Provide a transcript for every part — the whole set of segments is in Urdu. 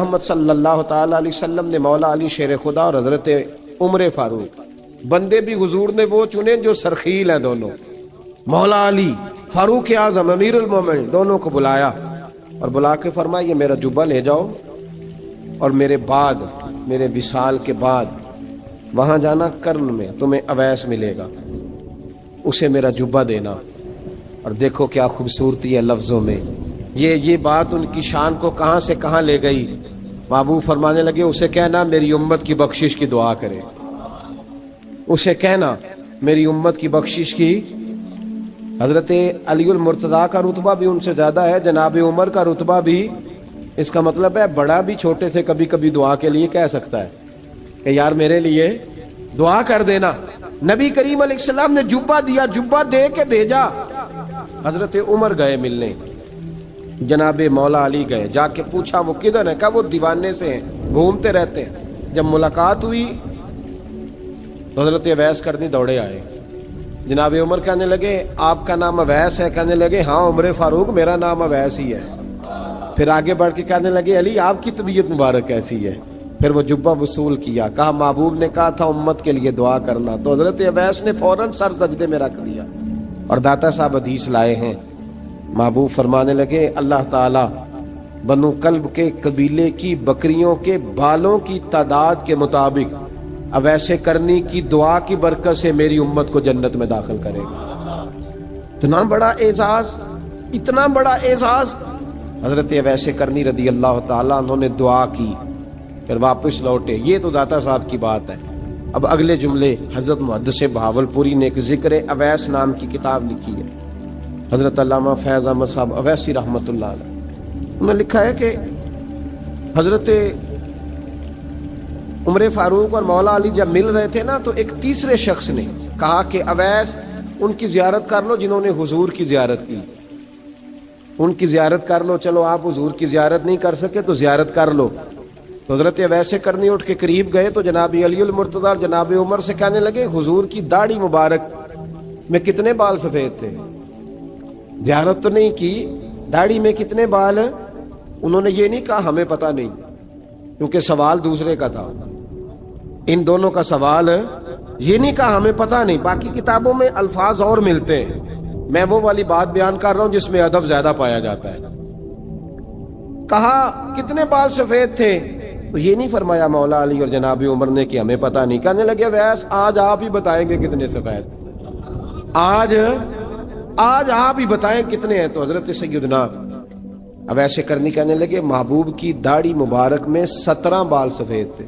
محمد صلی اللہ تعالیٰ علیہ وسلم نے مولا علی شیر خدا اور حضرت عمر فاروق بندے بھی حضور نے وہ چنے جو سرخیل ہیں دونوں، مولا علی فاروق اعظم امیر المومنین دونوں کو بلایا اور بلا کے فرمایا یہ میرا جبہ لے جاؤ اور میرے بعد میرے وصال کے بعد وہاں جانا کرن میں تمہیں اویس ملے گا، اسے میرا جبہ دینا۔ اور دیکھو کیا خوبصورتی ہے لفظوں میں، یہ بات ان کی شان کو کہاں سے کہاں لے گئی۔ محبوب فرمانے لگے اسے کہنا میری امت کی بخشش کی دعا کرے، اسے کہنا میری امت کی بخشش کی۔ حضرت علی المرتضیٰ کا رتبہ بھی ان سے زیادہ ہے، جناب عمر کا رتبہ بھی، اس کا مطلب ہے بڑا بھی چھوٹے سے کبھی کبھی دعا کے لیے کہہ سکتا ہے کہ یار میرے لیے دعا کر دینا۔ نبی کریم علیہ السلام نے جبہ دیا، جبہ دے کے بھیجا۔ حضرت عمر گئے ملنے، جناب مولا علی گئے، جا کے پوچھا وہ کدھر ہے، کہا وہ دیوانے سے ہیں، گھومتے رہتے ہیں۔ جب ملاقات ہوئی تو حضرت اویس کرنی دوڑے آئے۔ جناب عمر کہنے لگے آپ کا نام اویس ہے؟ کہنے لگے ہاں عمر فاروق میرا نام اویس ہی ہے۔ پھر آگے بڑھ کے کہنے لگے علی آپ کی طبیعت مبارک کیسی ہے؟ پھر وہ جبہ وصول کیا، کہا محبوب نے کہا تھا امت کے لیے دعا کرنا، تو حضرت اویس نے فوراً سر سجدے میں رکھ دیا۔ اور داتا صاحب حدیث لائے ہیں، محبوب فرمانے لگے اللہ تعالی بنو کلب کے قبیلے کی بکریوں کے بالوں کی تعداد کے مطابق اویس کرنی کی دعا کی برکت سے میری امت کو جنت میں داخل کرے گا۔ اتنا بڑا اعزاز، اتنا اعزاز حضرت اویس کرنی رضی اللہ تعالیٰ انہوں نے دعا کی، پھر واپس لوٹے۔ یہ تو داتا صاحب کی بات ہے۔ اب اگلے جملے حضرت محدث بہاولپوری نے ایک ذکر اویس نام کی کتاب لکھی ہے، حضرت علامہ فیض احمد صاحب اویسی رحمۃ اللہ علیہ، انہوں نے لکھا ہے کہ حضرت عمر فاروق اور مولا علی جب مل رہے تھے نا، تو ایک تیسرے شخص نے کہا کہ اویس ان کی زیارت کر لو جنہوں نے حضور کی زیارت کی، ان کی زیارت کر لو، چلو آپ حضور کی زیارت نہیں کر سکے تو زیارت کر لو۔ تو حضرت اویس کرنی اٹھ کے قریب گئے تو جناب علی المرتضیٰ اور جناب عمر سے کہنے لگے حضور کی داڑھی مبارک میں کتنے بال سفید تھے؟ زیارت تو نہیں کی، داڑھی میں کتنے بال؟ انہوں نے یہ نہیں کہا ہمیں پتہ نہیں، کیونکہ سوال دوسرے کا تھا۔ ان دونوں کا سوال یہ نہیں کہا ہمیں پتہ نہیں، باقی کتابوں میں الفاظ اور ملتے ہیں، میں وہ والی بات بیان کر رہا ہوں جس میں ادب زیادہ پایا جاتا ہے۔ کہا کتنے بال سفید تھے؟ تو یہ نہیں فرمایا مولا علی اور جناب عمر نے کہ ہمیں پتہ نہیں، کہنے لگے ویس آج آپ ہی بتائیں گے کتنے سفید، آج آپ ہی بتائیں کتنے ہیں۔ تو حضرت سیدنا اویس کرنی کہنے لگے محبوب کی داڑھی مبارک میں 17 بال سفید تھے،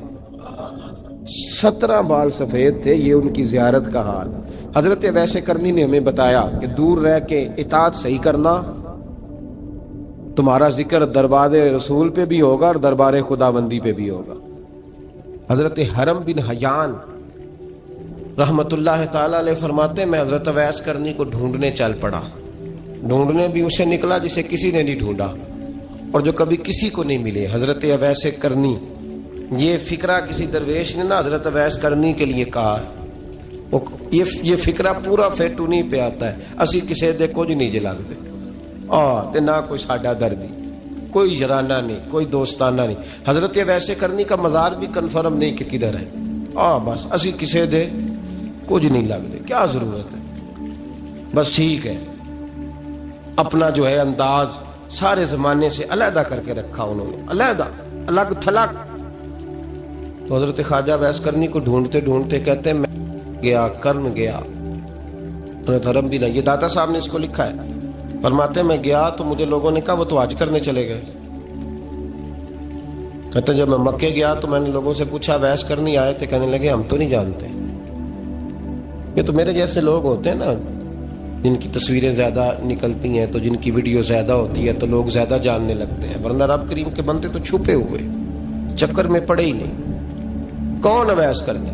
17 بال سفید تھے، یہ ان کی زیارت کا حال۔ حضرت اویس کرنی نے ہمیں بتایا کہ دور رہ کے اطاعت صحیح کرنا، تمہارا ذکر دربار رسول پہ بھی ہوگا اور دربار خداوندی پہ بھی ہوگا۔ حضرت حرم بن حیان رحمت اللہ تعالی علیہ فرماتے ہیں میں حضرت اویس کرنی کو ڈھونڈنے چل پڑا، ڈھونڈنے بھی اسے نکلا جسے کسی نے نہیں ڈھونڈا اور جو کبھی کسی کو نہیں ملے۔ حضرت اویس کرنی، یہ فکرہ کسی درویش نے نا حضرت اویس کرنی کے لیے کہا، یہ فکرہ پورا فیٹونی پہ آتا ہے، اسی کسی دے کچھ نہیں جے لگ دے تے نہ کوئی ساڈا دردی، کوئی یارانہ نہیں، کوئی دوستانہ نہیں۔ حضرت اویس کرنی کا مزار بھی کنفرم نہیں کہ کدھر ہے، بس اسی کسی دے کچھ نہیں لگ دے، کیا ضرورت ہے، بس ٹھیک ہے۔ اپنا جو ہے انداز سارے زمانے سے علیحدہ کر کے رکھا انہوں نے، علیحدہ، الگ تھلگ۔ تو حضرت خواجہ اویس کرنی کو ڈھونڈتے ڈھونڈتے کہتے ہیں میں گیا، کرن گیا، حضرت حرم بھی نہیں، یہ داتا صاحب نے اس کو لکھا ہے، فرماتے میں گیا تو مجھے لوگوں نے کہا وہ تو حج کرنے چلے گئے۔ کہتے جب میں مکے گیا تو میں نے لوگوں سے پوچھا اویس کرنی آئے تھے؟ کہنے لگے ہم تو نہیں جانتے۔ یہ تو میرے جیسے لوگ ہوتے ہیں نا جن کی تصویریں زیادہ نکلتی ہیں تو جن کی ویڈیو زیادہ ہوتی ہے تو لوگ زیادہ جاننے لگتے ہیں، ورنہ رب کریم کے بندے تو چھپے ہوئے، چکر میں پڑے ہی نہیں۔ کون اویس کرنی؟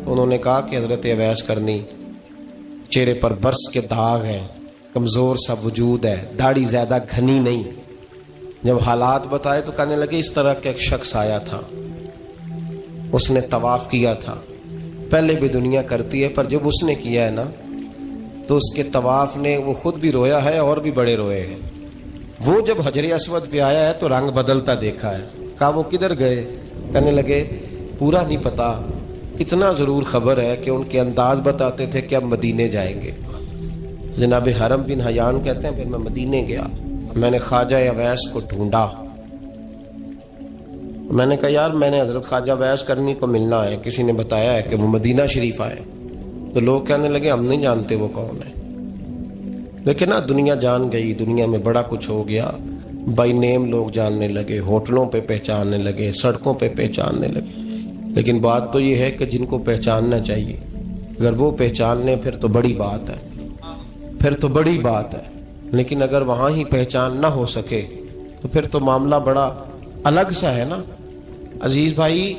انہوں نے کہا کہ حضرت اویس کرنی، چہرے پر برس کے داغ ہیں، کمزور سا وجود ہے، داڑھی زیادہ گھنی نہیں۔ جب حالات بتائے تو کہنے لگے اس طرح کا ایک شخص آیا تھا، اس نے طواف کیا تھا، پہلے بھی دنیا کرتی ہے، پر جب اس نے کیا ہے نا تو اس کے طواف نے وہ خود بھی رویا ہے اور بھی بڑے روئے ہیں۔ وہ جب حجر اسود پہ آیا ہے تو رنگ بدلتا دیکھا ہے، کہا وہ کدھر گئے؟ کہنے لگے پورا نہیں پتا، اتنا ضرور خبر ہے کہ ان کے انداز بتاتے تھے کہ اب مدینے جائیں گے۔ جناب حرم بن حیان کہتے ہیں پھر میں مدینے گیا، میں نے خواجہ اویس کو ڈھونڈا، میں نے کہا یار میں نے حضرت خواجہ اویس کرنی کو ملنا ہے، کسی نے بتایا ہے کہ وہ مدینہ شریف آئے، تو لوگ کہنے لگے ہم نہیں جانتے وہ کون ہے۔ لیکن نا دنیا جان گئی، دنیا میں بڑا کچھ ہو گیا، بائی نیم لوگ جاننے لگے، ہوٹلوں پہ پہچاننے لگے، سڑکوں پہ پہچاننے لگے۔ لیکن بات تو یہ ہے کہ جن کو پہچاننا چاہیے اگر وہ پہچان لیں پھر تو بڑی بات ہے، پھر تو بڑی بات ہے۔ لیکن اگر وہاں ہی پہچان نہ ہو سکے تو پھر تو معاملہ بڑا الگ سا ہے نا۔ عزیز بھائی،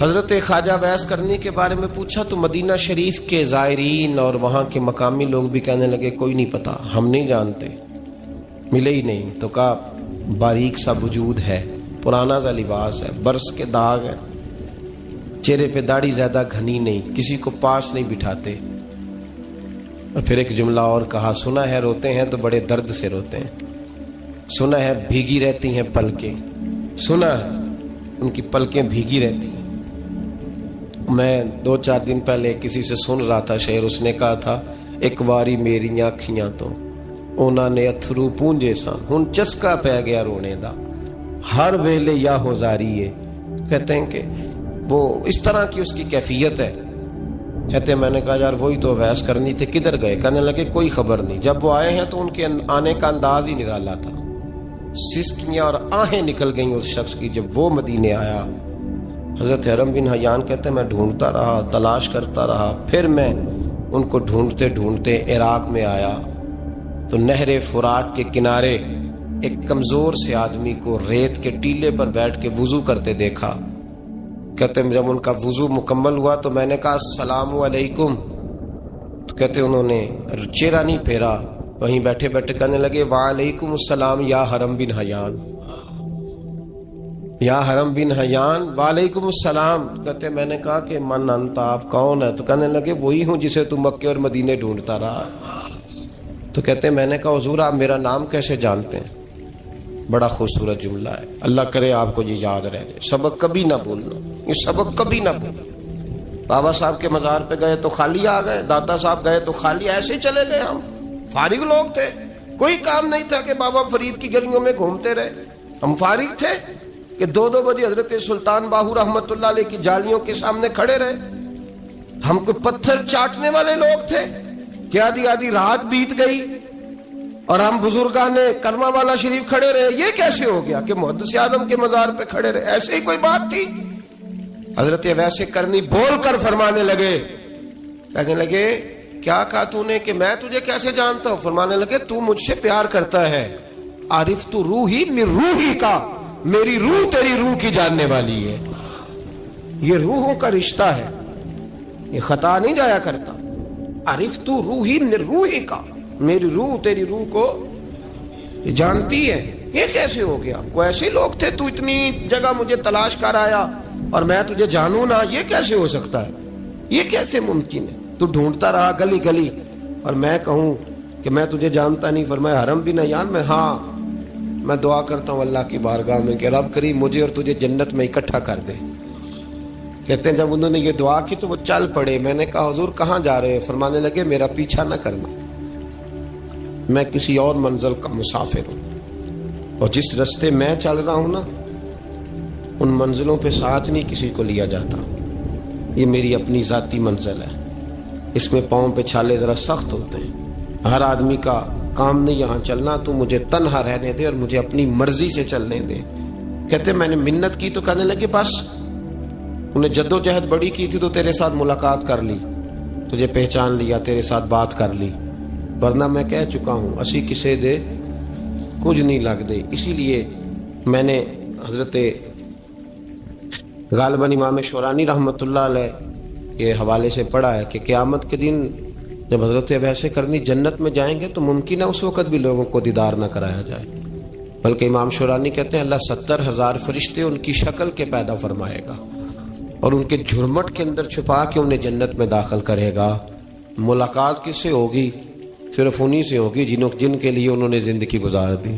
حضرت خواجہ اویس کرنی کے بارے میں پوچھا تو مدینہ شریف کے زائرین اور وہاں کے مقامی لوگ بھی کہنے لگے کوئی نہیں پتا، ہم نہیں جانتے، ملے ہی نہیں۔ تو کہا باریک سا وجود ہے، پرانا سا لباس ہے، برس کے داغ ہے، چہرے پہ داڑھی زیادہ گھنی نہیں، کسی کو پاس نہیں بٹھاتے۔ اور پھر ایک جملہ اور کہا، سنا ہے روتے ہیں تو بڑے درد سے روتے ہیں، سنا ہے بھیگی رہتی ہیں پلکیں، سنا ہے ان کی پلکیں بھیگی رہتی ہیں۔ میں 2-4 دن پہلے کسی سے سن رہا تھا شعر، اس نے کہا تھا ایک واری میری آنکھیاں تو انہوں نے اتھرو پونجے سن، ہن چسکا پہ گیا رونے دا، ہر ویلے یا ہوزاری ہے۔ کہتے ہیں کہ وہ اس طرح کی اس کی کیفیت ہے۔ کہتے ہیں میں نے کہا یار وہی تو اویس کرنی تھے، کدھر گئے؟ کہنے لگے کوئی خبر نہیں، جب وہ آئے ہیں تو ان کے آنے کا انداز ہی نرالا تھا، سسکیاں اور آہیں نکل گئیں اس شخص کی جب وہ مدینے آیا۔ حضرت حرم بن حیان کہتے ہیں میں ڈھونڈتا رہا، تلاش کرتا رہا، پھر میں ان کو ڈھونڈتے ڈھونڈتے عراق میں آیا تو نہر فرات کے کنارے ایک کمزور سے آدمی کو ریت کے ٹیلے پر بیٹھ کے وضو کرتے دیکھا۔ کہتے ہیں جب ان کا وضو مکمل ہوا تو میں نے کہا السلام علیکم، تو کہتے انہوں نے چہرہ نہیں پھیرا، وہیں بیٹھے بیٹھے کہنے لگے وعلیکم السلام یا حرم بن حیان، یا حرم بن حیان وعلیکم السلام۔ کہتے میں نے کہا کہ من انت، آپ کون ہے؟ تو کہنے لگے وہی ہوں جسے تم مکے اور مدینے ڈھونڈتا رہا۔ تو کہتے میں نے کہا حضور آپ میرا نام کیسے جانتے ہیں؟ بڑا خوبصورت جملہ ہے، اللہ کرے آپ کو یہ یاد رہ جائے، سبق کبھی نہ بھولنا، یہ سبق کبھی نہ بھولنا۔ بابا صاحب کے مزار پہ گئے تو خالی آ گئے، داتا صاحب گئے تو خالی، ایسے ہی چلے گئے۔ ہم فارغ لوگ تھے، کوئی کام نہیں تھا کہ بابا فرید کی گلیوں میں گھومتے رہے، ہم فارغ تھے کہ 2 بجے حضرت سلطان باہو رحمت اللہ علیہ کی جالیوں کے سامنے کھڑے رہے۔ ہم کوئی پتھر چاٹنے والے لوگ تھے کہ آدھی رات بیت گئی اور ہم بزرگان کرما والا شریف کھڑے رہے؟ یہ کیسے ہو گیا کہ محدث اعظم کے مزار پہ کھڑے رہے؟ ایسے ہی کوئی بات تھی؟ حضرت ویسے کرنی بول کر فرمانے لگے، کہنے لگے کیا کہا تو نے کہ میں تجھے کیسے جانتا ہوں؟ فرمانے لگے تو مجھ سے پیار کرتا ہے، عارف تو روحی من روحی کا، میری روح تیری روح کی جاننے والی ہے۔ یہ روحوں کا رشتہ ہے، یہ خطا نہیں جایا کرتا۔ عارف تو روحی من روحی کا، میری روح تیری روح کو جانتی ہے۔ یہ کیسے ہو گیا؟ کوئی ایسے لوگ تھے تو اتنی جگہ مجھے تلاش کر آیا اور میں تجھے جانوں نہ؟ یہ کیسے ہو سکتا ہے؟ یہ کیسے ممکن ہے؟ تو ڈھونڈتا رہا گلی گلی اور میں کہوں کہ میں تجھے جانتا نہیں؟ فرمایا حرم بن حیان میں، ہاں میں دعا کرتا ہوں اللہ کی بارگاہ میں کہ رب کریم مجھے اور تجھے جنت میں اکٹھا کر دے۔ کہتے ہیں جب انہوں نے یہ دعا کی تو وہ چل پڑے۔ میں نے کہا حضور کہاں جا رہے ہیں؟ فرمانے لگے میرا پیچھا نہ کرنا، میں کسی اور منزل کا مسافر ہوں، اور جس رستے میں چل رہا ہوں نا ان منزلوں پہ ساتھ نہیں کسی کو لیا جاتا، یہ میری اپنی ذاتی منزل ہے، اس میں پاؤں پہ چھالے ذرا سخت ہوتے ہیں، ہر آدمی کا کام نہیں یہاں چلنا، تو مجھے تنہا رہنے دے اور مجھے اپنی مرضی سے چلنے دے۔ کہتے میں نے منت کی تو کہنے لگے بس انہیں جد و جہد بڑی کی تھی تو تیرے ساتھ ملاقات کر لی، تجھے پہچان لیا، تیرے ساتھ بات کر لی، ورنہ میں کہہ چکا ہوں اسی کسے دے کچھ نہیں لگ دے۔ اسی لیے میں نے حضرت غالباً امام شورانی رحمت اللہ علیہ کے حوالے سے پڑھا ہے کہ قیامت کے دن جب حضرت ویسے کرنی جنت میں جائیں گے تو ممکن ہے اس وقت بھی لوگوں کو دیدار نہ کرایا جائے، بلکہ امام شورانی کہتے ہیں اللہ 70,000 فرشتے ان کی شکل کے پیدا فرمائے گا اور ان کے جھرمٹ کے اندر چھپا کے انہیں جنت میں داخل کرے گا۔ ملاقات کس سے ہوگی؟ صرف انہی سے ہوگی جن کے لیے انہوں نے زندگی گزار دی۔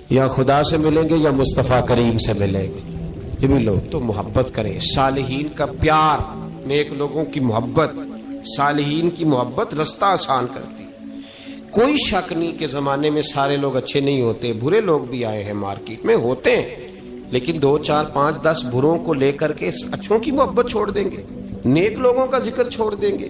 یا خدا سے ملیں گے یا مصطفیٰ کریم سے ملیں گے. یہ بھی لوگ تو محبت کریں. صالحین کا پیار، نیک لوگوں کی محبت، صالحین کی محبت رستہ آسان کرتی. کوئی شک نہیں کہ زمانے میں سارے لوگ اچھے نہیں ہوتے، برے لوگ بھی آئے ہیں مارکیٹ میں، ہوتے ہیں، لیکن 2 4 5 10 بروں کو لے کر کے اچھوں کی محبت چھوڑ دیں گے، نیک لوگوں کا ذکر چھوڑ دیں گے،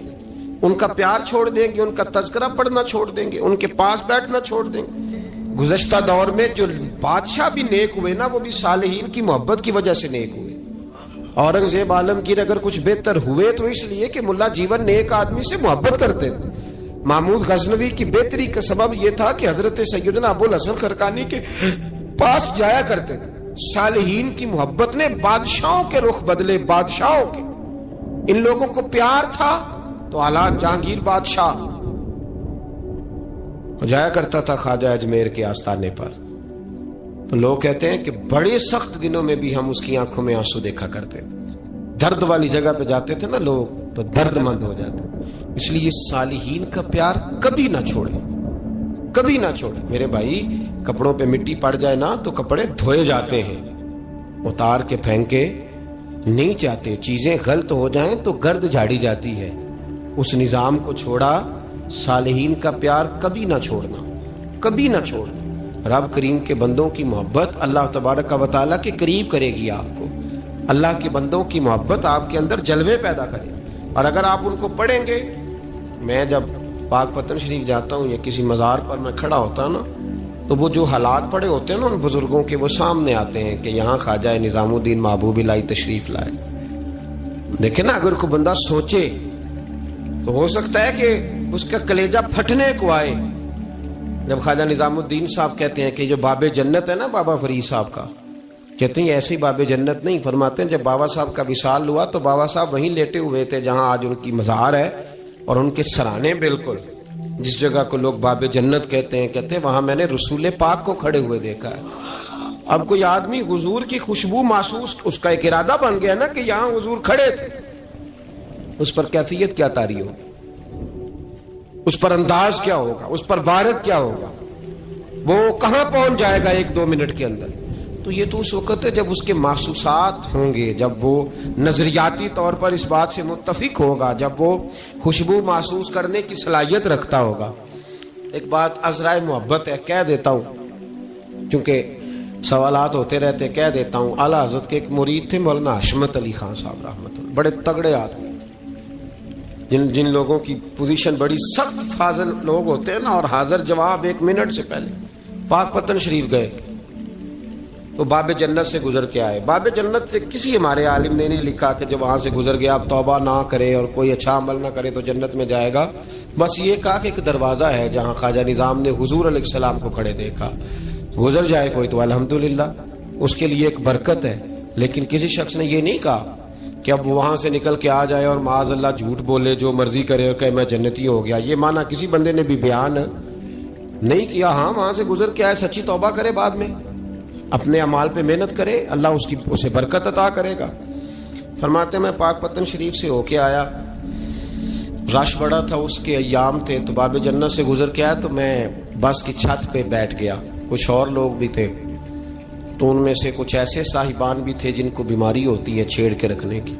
ان کا پیار چھوڑ دیں گے، ان کا تذکرہ پڑھنا چھوڑ دیں گے، ان کے پاس بیٹھنا چھوڑ دیں گے. گزشتہ دور میں جو بادشاہ بھی نیک ہوئے نا، وہ بھی صالحین کی محبت کی وجہ سے نیک ہوئے. اورنگزیب عالمگیر اگر کچھ بہتر ہوئے تو اس لیے کہ ملا جیون نیک آدمی سے محبت کرتے تھے. محمود غزنوی کی بہتری کا سبب یہ تھا کہ حضرت سیدنا ابو الحسن خرقانی کے پاس جایا کرتے تھے. صالحین کی محبت نے بادشاہوں کے رخ بدلے، بادشاہوں کے. ان لوگوں کو پیار تھا تو اعلیٰ جہانگیر بادشاہ جایا کرتا تھا خواجہ اجمیر کے آستانے پر. تو لوگ کہتے ہیں کہ بڑے سخت دنوں میں بھی ہم اس کی آنکھوں میں آنسو دیکھا کرتے تھے. درد والی جگہ پہ جاتے تھے نا لوگ تو درد مند ہو جاتے. اس لیے صالحین کا پیار کبھی نہ چھوڑے، کبھی نہ چھوڑے. میرے بھائی، کپڑوں پہ مٹی پڑ جائے نا تو کپڑے دھوئے جاتے ہیں، اتار کے پھینکے نہیں جاتے. چیزیں غلط ہو جائیں تو گرد جھاڑی جاتی ہے. اس نظام کو چھوڑا. صالحین کا پیار کبھی نہ چھوڑنا، کبھی نہ چھوڑنا. رب کریم کے بندوں کی محبت اللہ تبارک و تعالیٰ کے قریب کرے گی آپ کو. اللہ کے بندوں کی محبت آپ کے اندر جلوے پیدا کرے. اور اگر آپ ان کو پڑھیں گے، میں جب پاک پتن شریف جاتا ہوں یا کسی مزار پر میں کھڑا ہوتا ہوں نا، تو وہ جو حالات پڑے ہوتے ہیں نا ان بزرگوں کے، وہ سامنے آتے ہیں کہ یہاں خواجہ نظام الدین محبوبی لائی تشریف لائے. دیکھیں نا، اگر کوئی بندہ سوچے تو ہو سکتا ہے کہ اس کا کلیجہ پھٹنے کو آئے. جب خواجہ نظام الدین صاحب کہتے ہیں کہ جو باب جنت ہے نا بابا فرید صاحب کا، کہتے ہیں ایسی باب جنت نہیں. فرماتے ہیں جب بابا صاحب کا وصال ہوا تو بابا صاحب وہیں لیٹے ہوئے تھے جہاں آج ان کی مزار ہے، اور ان کے سرانے بالکل جس جگہ کو لوگ باب جنت کہتے ہیں وہاں میں نے رسول پاک کو کھڑے ہوئے دیکھا ہے. اب کوئی آدمی حضور کی خوشبو محسوس، اس کا ایک ارادہ بن گیا نا کہ یہاں حضور کھڑے تھے، اس پر کیفیت کیا طاری ہو، اس پر انداز کیا ہوگا، اس پر وارد کیا ہوگا، وہ کہاں پہنچ جائے گا 1-2 منٹ کے اندر. تو یہ تو اس وقت ہے جب اس کے محسوسات ہوں گے، جب وہ نظریاتی طور پر اس بات سے متفق ہوگا، جب وہ خوشبو محسوس کرنے کی صلاحیت رکھتا ہوگا. ایک بات عذرائے محبت ہے، کہہ دیتا ہوں کیونکہ سوالات ہوتے رہتے، کہہ دیتا ہوں. اعلیٰ حضرت کے ایک مرید تھے مولانا حشمت علی خان صاحب رحمۃ اللہ، بڑے تگڑے آدمی، جن لوگوں کی پوزیشن بڑی سخت فاضل لوگ ہوتے ہیں نا، اور حاضر جواب 1 منٹ سے پہلے. پاک پتن شریف گئے تو باب جنت سے گزر کے آئے. باب جنت سے کسی ہمارے عالم نے نہیں لکھا کہ جب وہاں سے گزر گیا اب توبہ نہ کرے اور کوئی اچھا عمل نہ کرے تو جنت میں جائے گا. بس یہ کہا کہ ایک دروازہ ہے جہاں خواجہ نظام نے حضور علیہ السلام کو کھڑے دیکھا، گزر جائے کوئی تو الحمدللہ اس کے لیے ایک برکت ہے. لیکن کسی شخص نے یہ نہیں کہا کہ اب وہاں سے نکل کے آ جائے اور معاذ اللہ جھوٹ بولے، جو مرضی کرے اور کہے میں جنتی ہو گیا. یہ معنی کسی بندے نے بھی بیان نہیں کیا. ہاں وہاں سے گزر کے آئے، سچی توبہ کرے، بعد میں اپنے اعمال پہ محنت کرے، اللہ اسے برکت عطا کرے گا. فرماتے میں پاک پتن شریف سے ہو کے آیا، رش بڑا تھا، اس کے ایام تھے، تو باب جنت سے گزر کے آیا تو میں بس کی چھت پہ بیٹھ گیا. کچھ اور لوگ بھی تھے، تو ان میں سے کچھ ایسے صاحبان بھی تھے جن کو بیماری ہوتی ہے چھیڑ کے رکھنے کی،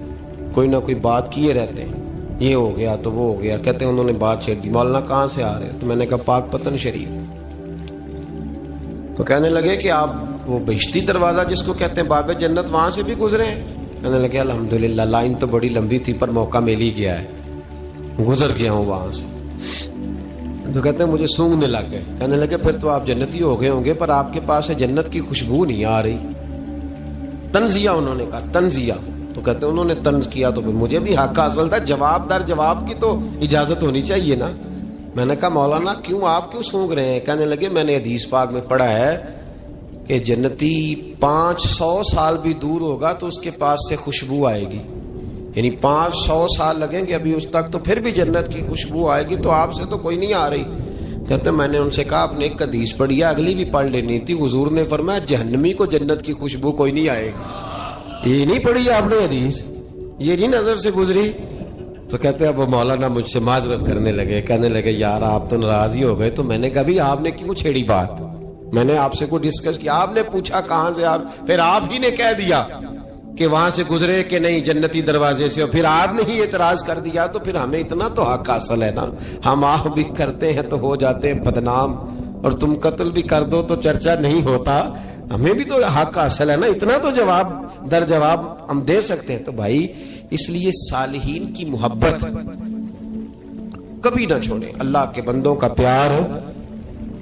کوئی نہ کوئی بات کیے رہتے ہیں، یہ ہو گیا تو وہ ہو گیا. کہتے ہیں انہوں نے بات چھیڑ دی، مولانا کہاں سے آ رہے؟ تو میں نے کہا پاک پتن شریف. تو کہنے لگے کہ آپ وہ بہشتی دروازہ جس کو کہتے ہیں باب جنت، وہاں سے بھی گزرے ہیں؟ کہنے لگے الحمدللہ، لائن تو بڑی لمبی تھی پر موقع مل ہی گیا ہے، گزر گیا ہوں وہاں سے. تو کہتے ہیں مجھے سونگنے لگ گئے. کہنے لگے پھر تو آپ جنتی ہو گئے ہوں گے، پر آپ کے پاس ہے جنت کی خوشبو نہیں آ رہی. تنزیہ انہوں نے کہا، تنزیہ. تو کہتے ہیں انہوں نے طنز کیا تو مجھے بھی حق حاصل تھا، جواب در جواب کی تو اجازت ہونی چاہیے نا. میں نے کہا مولانا آپ کیوں سونگ رہے ہیں؟ کہنے لگے میں نے حدیث پاک میں پڑھا ہے کہ جنتی 500 سال بھی دور ہوگا تو اس کے پاس سے خوشبو آئے گی، یعنی 500 سال لگیں گے ابھی اس تک تو پھر بھی جنت کی خوشبو آئے گی، تو آپ سے تو کوئی نہیں آ رہی. کہتے میں نے ان سے کہا آپ نے ایک حدیث پڑھی ہے، اگلی بھی پڑھ لینی تھی. حضور نے فرمایا جہنمی کو جنت کی خوشبو کوئی نہیں آئے گی. یہ نہیں پڑھی آپ نے حدیث، یہ نہیں نظر سے گزری. تو کہتے اب وہ مولانا مجھ سے معذرت کرنے لگے، کہنے لگے یار آپ تو ناراض ہی ہو گئے. تو میں نے کہا بھی آپ نے کیوں چھیڑی بات؟ میں نے آپ سے کوئی ڈسکس کیا؟ آپ نے پوچھا کہاں سے، آپ پھر آپ ہی نے کہہ دیا کہ وہاں سے گزرے کہ نہیں جنتی دروازے سے، اور پھر آپ نے ہی اعتراض کر دیا، تو پھر ہمیں اتنا تو حق حاصل ہے نا، ہم آہ بھی کرتے ہیں تو ہو جاتے ہیں بدنام، اور تم قتل بھی کر دو تو چرچا نہیں ہوتا، ہمیں بھی تو حق حاصل ہے نا، اتنا تو جواب در جواب ہم دے سکتے ہیں۔ تو بھائی اس لیے صالحین کی محبت کبھی نہ چھوڑیں، اللہ کے بندوں کا پیار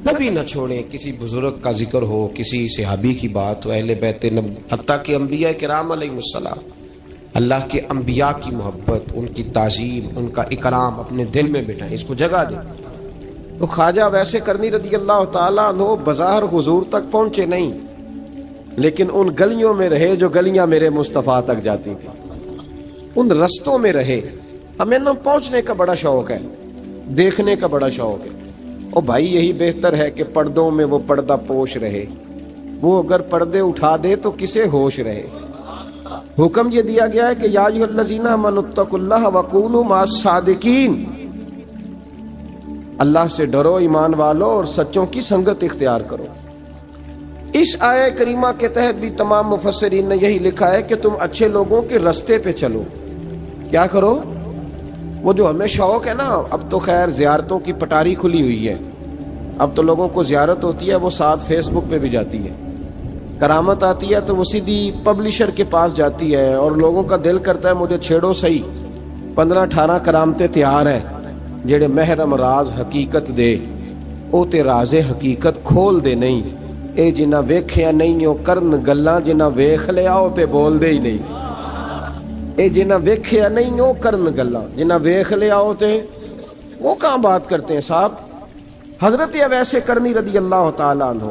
کبھی نہ چھوڑیں، کسی بزرگ کا ذکر ہو، کسی صحابی کی بات ہو، اہل بیت نبی، حتیٰ کہ انبیاء کرام علیہ السلام، اللہ کے انبیاء کی محبت، ان کی تعظیم، ان کا اکرام اپنے دل میں بٹھائیں، اس کو جگہ دیں۔ تو خواجہ ویسے کرنی رضی اللہ تعالیٰ عنہ بظاہر حضور تک پہنچے نہیں، لیکن ان گلیوں میں رہے جو گلیاں میرے مصطفیٰ تک جاتی تھی، ان رستوں میں رہے۔ ہمیں نہ پہنچنے کا بڑا شوق ہے، دیکھنے کا بڑا شوق ہے، اور بھائی یہی بہتر ہے کہ پردوں میں وہ پردہ پوش رہے، وہ اگر پردے اٹھا دے تو کسے ہوش رہے۔ حکم یہ دیا گیا ہے کہ یا ایھا الذین آمنوا اتقوا اللہ وکونوا مع الصادقین، اللہ سے ڈرو ایمان والو اور سچوں کی سنگت اختیار کرو۔ اس آیہ کریمہ کے تحت بھی تمام مفسرین نے یہی لکھا ہے کہ تم اچھے لوگوں کے رستے پہ چلو۔ کیا کرو؟ وہ جو ہمیں شوق ہے نا، اب تو خیر زیارتوں کی پٹاری کھلی ہوئی ہے، اب تو لوگوں کو زیارت ہوتی ہے وہ ساتھ فیس بک پہ بھی جاتی ہے، کرامت آتی ہے تو وہ سیدھی پبلشر کے پاس جاتی ہے، اور لوگوں کا دل کرتا ہے مجھے چھیڑو صحیح، 15-18 کرامتیں تیار ہیں، جڑے محرم راز حقیقت دے او تے راز حقیقت کھول دے نہیں، اے جنہ ویکھیا نہیں او کرن گلاں، جنہ ویکھ لیا او تے بول دے ہی نہیں، اے جنہ ویکھیا نہیں او کرن گلاں، جنہ ویکھ لیا او تے وہ کہاں بات کرتے ہیں صاحب۔ حضرت اویس کرنی رضی اللہ تعالیٰ عنہ،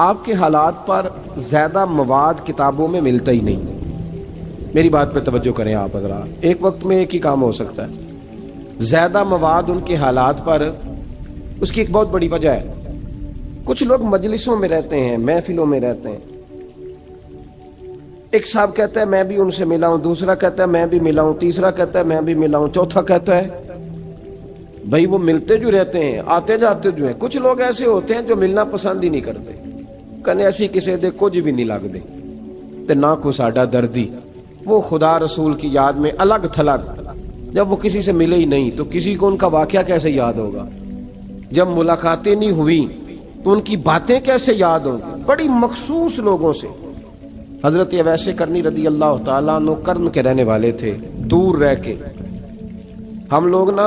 آپ کے حالات پر زیادہ مواد کتابوں میں ملتا ہی نہیں، میری بات پہ توجہ کریں آپ حضرات، ایک وقت میں ایک ہی کام ہو سکتا ہے۔ زیادہ مواد ان کے حالات پر، اس کی ایک بہت بڑی وجہ ہے، کچھ لوگ مجلسوں میں رہتے ہیں، محفلوں میں رہتے ہیں، ایک صاحب کہتا ہے میں بھی ان سے ملا ہوں، دوسرا کہتا ہے میں بھی ملا ہوں، تیسرا کہتا ہے میں بھی ملا ہوں، چوتھا کہتا ہے بھائی وہ ملتے جو رہتے ہیں، آتے جاتے جو ہیں۔ کچھ لوگ ایسے ہوتے ہیں جو ملنا پسند ہی نہیں کرتے، کہنے ایسی کسی دے کچھ بھی نہیں لگ دے تے نہ کو ساڈا دردی، وہ خدا رسول کی یاد میں الگ تھلگ، جب وہ کسی سے ملے ہی نہیں تو کسی کو ان کا واقعہ کیسے یاد ہوگا، جب ملاقاتیں نہیں ہوئی تو ان کی باتیں کیسے یاد ہوں گی۔ بڑی مخصوص لوگوں سے حضرت اویس کرنی رضی اللہ تعالیٰ عنہ کرن کے رہنے والے تھے، دور رہ کے۔ ہم لوگ نا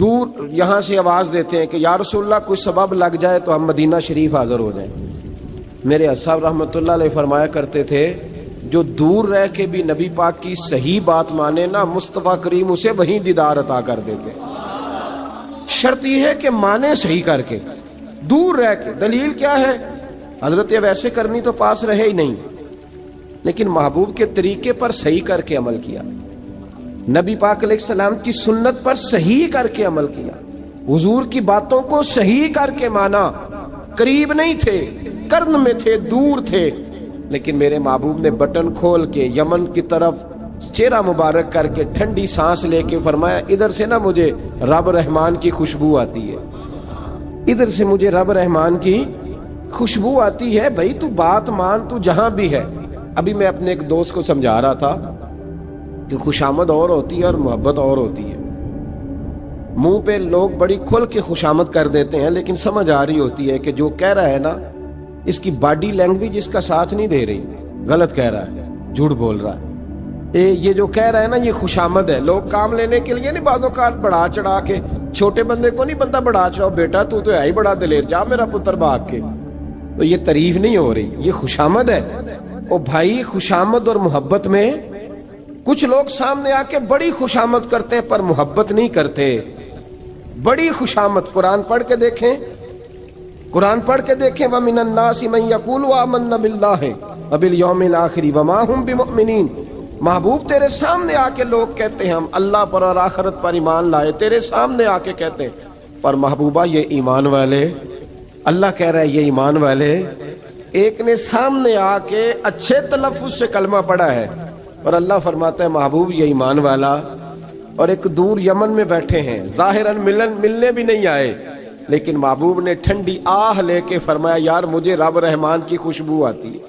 دور یہاں سے آواز دیتے ہیں کہ یا رسول اللہ کوئی سبب لگ جائے تو ہم مدینہ شریف حاضر ہو جائیں۔ میرے اصحاب رحمۃ اللہ علیہ فرمایا کرتے تھے جو دور رہ کے بھی نبی پاک کی صحیح بات مانے نا، مصطفیٰ کریم اسے وہیں دیدار عطا کر دیتے۔ شرط یہ ہے کہ مانے صحیح کر کے، دور رہ کے۔ دلیل کیا ہے؟ حضرت اویس کرنی تو پاس رہے ہی نہیں، لیکن محبوب کے طریقے پر صحیح کر کے عمل کیا، نبی پاک علیہ السلام کی سنت پر صحیح کر کے عمل کیا، حضور کی باتوں کو صحیح کر کے مانا۔ قریب نہیں تھے، کرن میں تھے، دور تھے، لیکن میرے محبوب نے بٹن کھول کے یمن کی طرف چہرہ مبارک کر کے ٹھنڈی سانس لے کے فرمایا ادھر سے نا مجھے رب رحمان کی خوشبو آتی ہے، ادھر سے مجھے رب رحمان کی خوشبو آتی ہے، بھائی تو بات مان، تو جہاں بھی ہے۔ ابھی میں اپنے ایک دوست کو سمجھا رہا تھا کہ خوشامد اور ہوتی ہے اور محبت اور ہوتی ہے۔ منہ پہ لوگ بڑی کھل کے خوشامد کر دیتے ہیں، لیکن سمجھ آ رہی ہوتی ہے کہ جو کہہ رہا ہے نا اس کی باڈی لینگویج اس کا ساتھ نہیں دے رہی، غلط کہہ رہا ہے، جھوٹ بول رہا ہے۔ یہ جو کہہ رہا ہے نا یہ خوشامد ہے۔ لوگ کام لینے کے لیے نہیں بعض اوقات بڑھا چڑھا کے، چھوٹے بندے کو نہیں بندہ بڑھا چڑھاؤ، بیٹا تو ہے ہی بڑا دلیر، جا میرا پتر بھاگ کے، تو یہ تعریف نہیں ہو رہی، یہ خوشامد ہے۔ او بھائی خوشامد اور محبت میں کچھ لوگ سامنے آ کے بڑی خوشامد کرتے ہیں پر محبت نہیں کرتے۔ بڑی خوشامد قرآن پڑھ کے دیکھیں، قرآن پڑھ کے دیکھیں وَمِنَ النَّاسِ مَن يَقُولُ آمَنَّا بِاللَّهِ وَبِالْيَوْمِ الْآخِرِ وَمَا هُمْ بِمُؤْمِنِينَ۔ محبوب تیرے سامنے آ کے لوگ کہتے ہیں ہم اللہ پر اور آخرت پر ایمان لائے، تیرے سامنے آ کے کہتے ہیں، پر محبوبہ یہ ایمان والے، اللہ کہہ رہا ہے یہ ایمان والے۔ ایک نے سامنے آ کے اچھے تلفظ سے کلمہ پڑھا ہے اور اللہ فرماتا ہے محبوب یہ ایمان والا، اور ایک دور یمن میں بیٹھے ہیں، ظاہراً ملنے بھی نہیں آئے لیکن محبوب نے ٹھنڈی آہ لے کے فرمایا یار مجھے رب رحمان کی خوشبو آتی ہے،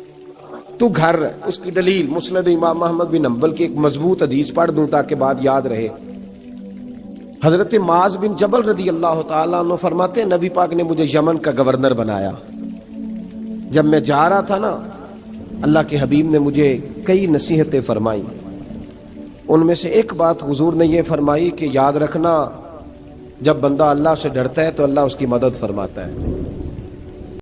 تو گھر۔ اس کی دلیل مسند امام محمد بن حنبل کی ایک مضبوط حدیث پڑھ دوں تاکہ بات یاد رہے۔ حضرت معاذ بن جبل رضی اللہ تعالیٰ عنہ فرماتے ہیں نبی پاک نے مجھے یمن کا گورنر بنایا۔ جب میں جا رہا تھا نا، اللہ کے حبیب نے مجھے کئی نصیحتیں فرمائیں، ان میں سے ایک بات حضور نے یہ فرمائی کہ یاد رکھنا جب بندہ اللہ سے ڈرتا ہے تو اللہ اس کی مدد فرماتا ہے۔